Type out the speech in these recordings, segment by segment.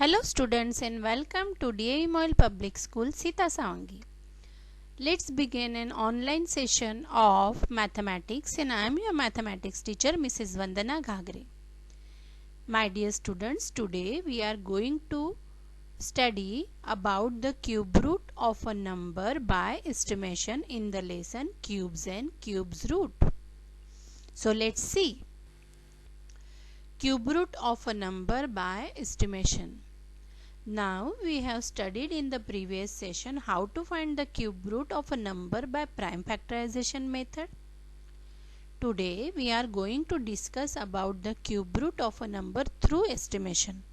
Hello students and welcome to DAV Moil Public School Sita Savangi. Let's begin an online session of mathematics and I am your mathematics teacher Mrs. Vandana Ghagre. My dear students, today we are going to study about the cube root of a number by estimation in the lesson cubes and cubes root. So let's see. Cube root of a number by estimation. Now we have studied in the previous session how to find the cube root of a number by prime factorization method. Today we are going to discuss about the cube root of a number through estimation.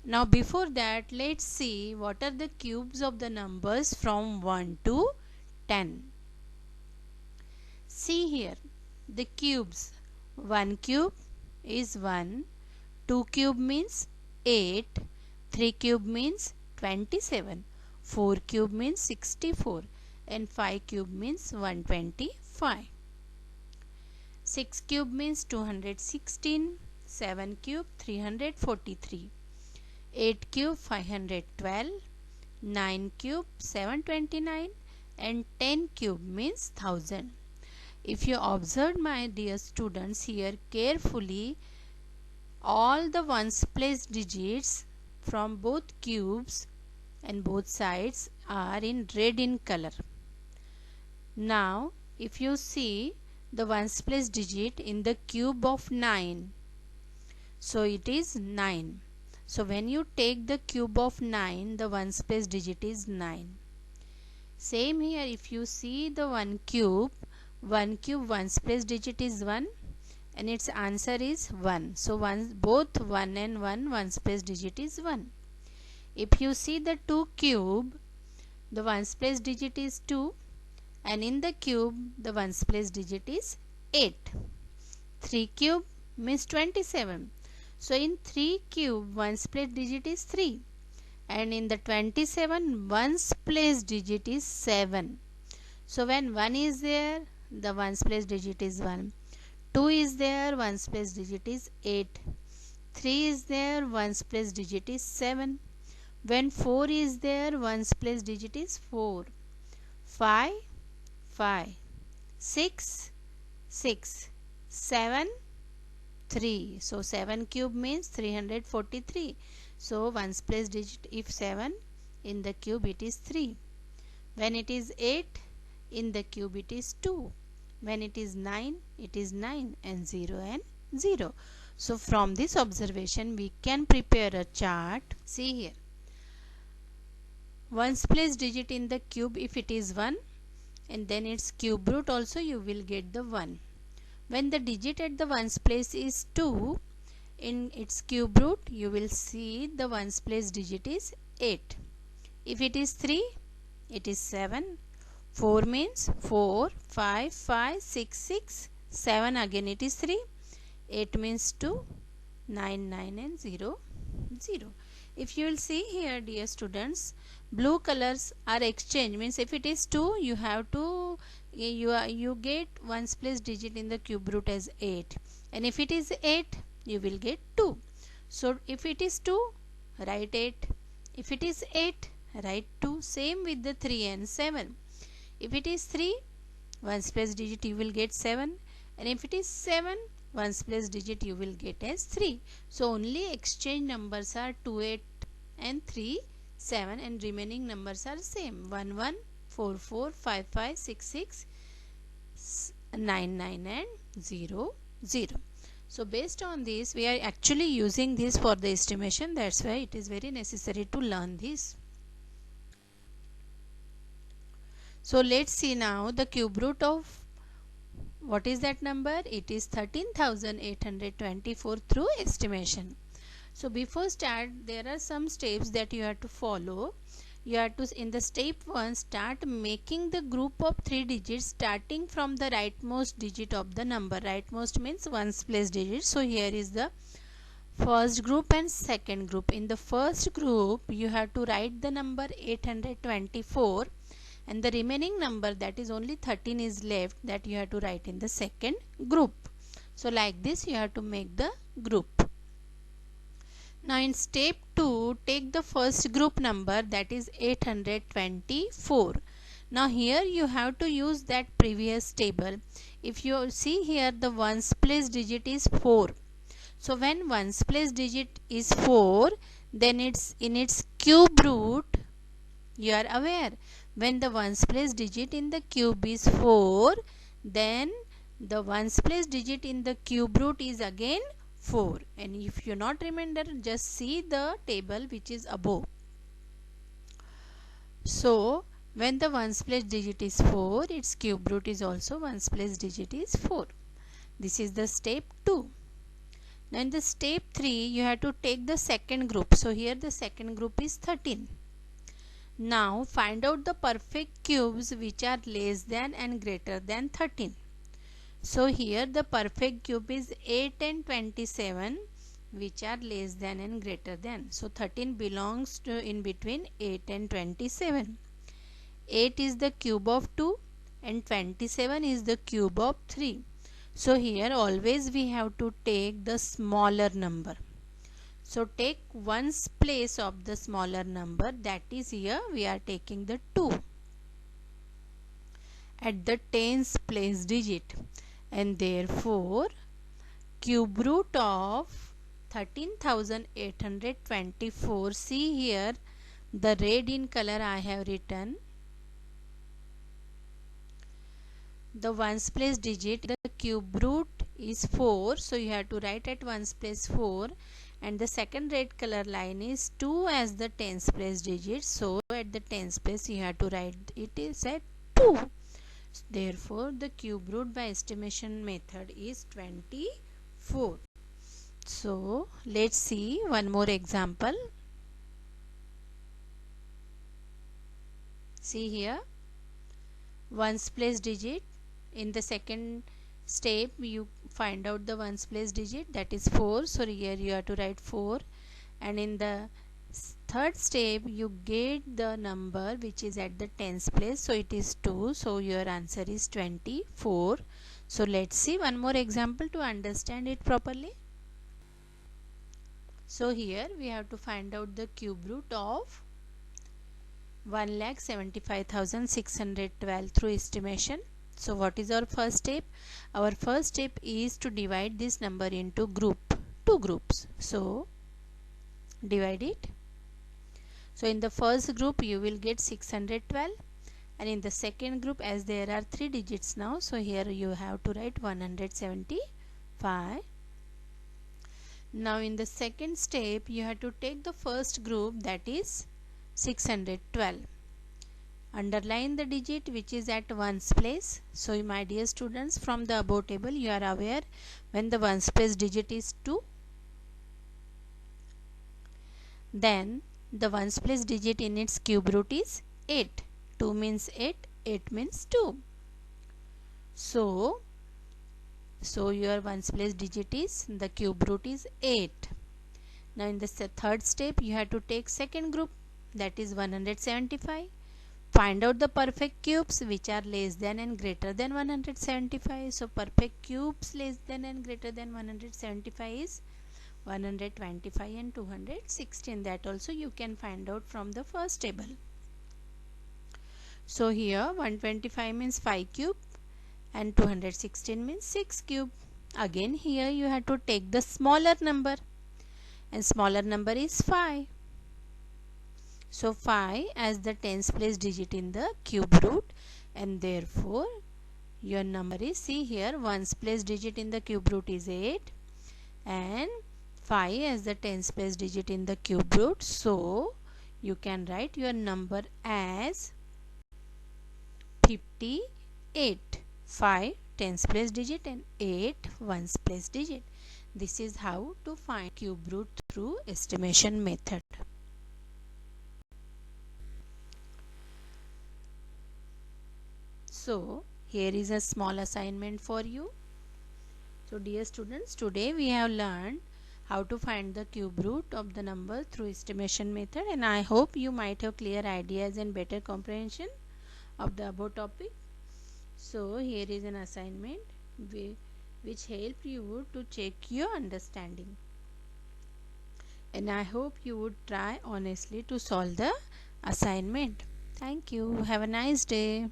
Now before that, let's see what are the cubes of the numbers from 1 to 10. See here the cubes. 1 cube is 1. 2 cube means 8, 3 cube means 27, 4 cube means 64 and 5 cube means 125. 6 cube means 216, 7 cube 343, 8 cube 512, 9 cube 729 and 10 cube means 1000. If you observe my dear students here carefully, all the ones place digits from both cubes and both sides are in red in color. Now if you see the ones place digit in the cube of 9, so it is 9. So when you take the cube of 9, the ones place digit is 9. Same here, if you see the 1 cube ones place digit is 1 and its answer is 1. So both 1 and 1 ones place digit is 1. If you see the 2 cube, the ones place digit is 2 and in the cube the ones place digit is 8. 3 cube means 27. So in 3 cube ones place digit is 3 and in the 27 ones place digit is 7. So when 1 is there, the ones place digit is 1. 2 is there, ones place digit is 8. 3 is there, ones place digit is 7. When 4 is there, ones place digit is 4. 5, 5. 6, 6. 7, 3. So 7 cube means 343. So ones place digit if 7, in the cube it is 3. When it is 8, in the cube it is 2. When it is 9, it is 9 and 0 and 0. So from this observation we can prepare a chart. See here. Ones place digit in the cube if it is 1 and then its cube root also you will get the 1. When the digit at the ones place is 2, in its cube root you will see the ones place digit is 8. If it is 3, it is 7. 4 means 4, 5, 5, 6, 6, 7 again it is 3, 8 means 2, 9, 9 and 0, 0. If you will see here dear students, blue colors are exchanged, means if it is 2 you have to, you get ones place digit in the cube root as 8 and if it is 8 you will get 2. So if it is 2 write 8, if it is 8 write 2, same with the 3 and 7. If it is 3, ones place digit you will get 7 and if it is 7, ones place digit you will get as 3. So only exchange numbers are 2, 8 and 3, 7 and remaining numbers are same 1, 1, 4, 4, 5, 5, 6, 6, 9, 9 and 0, 0. So based on this we are actually using this for the estimation, that's why it is very necessary to learn this. So let's see now the cube root of, what is that number? It is 13,824 through estimation. So before start, there are some steps that you have to follow. You have to, in the step 1, start making the group of 3 digits starting from the rightmost digit of the number. Rightmost means ones place digit. So here is the first group and second group. In the first group you have to write the number 824 and the remaining number, that is only 13 is left, that you have to write in the second group. So like this you have to make the group. Now in step 2, take the first group number, that is 824. Now here you have to use that previous table. If you see here, the ones place digit is 4. So when ones place digit is 4, then it's in its cube root. You are aware, when the ones place digit in the cube is 4, then the ones place digit in the cube root is again 4. And if you not remember, just see the table which is above. So when the ones place digit is 4, its cube root is also ones place digit is 4. This is the step 2. Now in the step 3, you have to take the second group. So here the second group is 13. Now find out the perfect cubes which are less than and greater than 13. So here the perfect cube is 8 and 27, which are less than and greater than. So 13 belongs to in between 8 and 27. 8 is the cube of 2 and 27 is the cube of 3. So here always we have to take the smaller number. So take ones place of the smaller number, that is here we are taking the 2 at the tens place digit, and therefore cube root of 13,824. See here the red in color I have written. The ones place digit, the cube root is 4, so you have to write at ones place 4, and the second red color line is 2 as the tens place digit, so at the tens place you have to write it is at 2. Therefore the cube root by estimation method is 24. So let's see one more example. See here, ones place digit. In the second step you find out the ones place digit, that is 4, so here you have to write 4, and in the third step you get the number which is at the tens place, so it is 2, so your answer is 24. So let's see one more example to understand it properly. So here we have to find out the cube root of 1,75,612 through estimation. So what is our first step? Our first step is to divide this number into two groups. So divide it. So in the first group you will get 612, and in the second group, as there are 3 digits now, so here you have to write 175. Now in the second step you have to take the first group, that is 612. Underline the digit which is at ones place. So my dear students, from the above table you are aware, when the ones place digit is 2, then the ones place digit in its cube root is 8. 2 means 8, 8 means 2. So your ones place digit is, the cube root is 8. Now in the third step you have to take second group, that is 175. Find out the perfect cubes which are less than and greater than 175. So perfect cubes less than and greater than 175 is 125 and 216. That also you can find out from the first table. So here 125 means 5 cube and 216 means 6 cube. Again here you have to take the smaller number, and smaller number is 5. So 5 as the tens place digit in the cube root, and therefore your number is, see here, ones place digit in the cube root is 8 and 5 as the tens place digit in the cube root. So you can write your number as 58. 5 tens place digit and 8 ones place digit. This is how to find cube root through estimation method. So here is a small assignment for you. So dear students, today we have learned how to find the cube root of the number through estimation method, and I hope you might have clear ideas and better comprehension of the above topic. So here is an assignment which help you to check your understanding. and I hope you would try honestly to solve the assignment. Thank you. Have a nice day.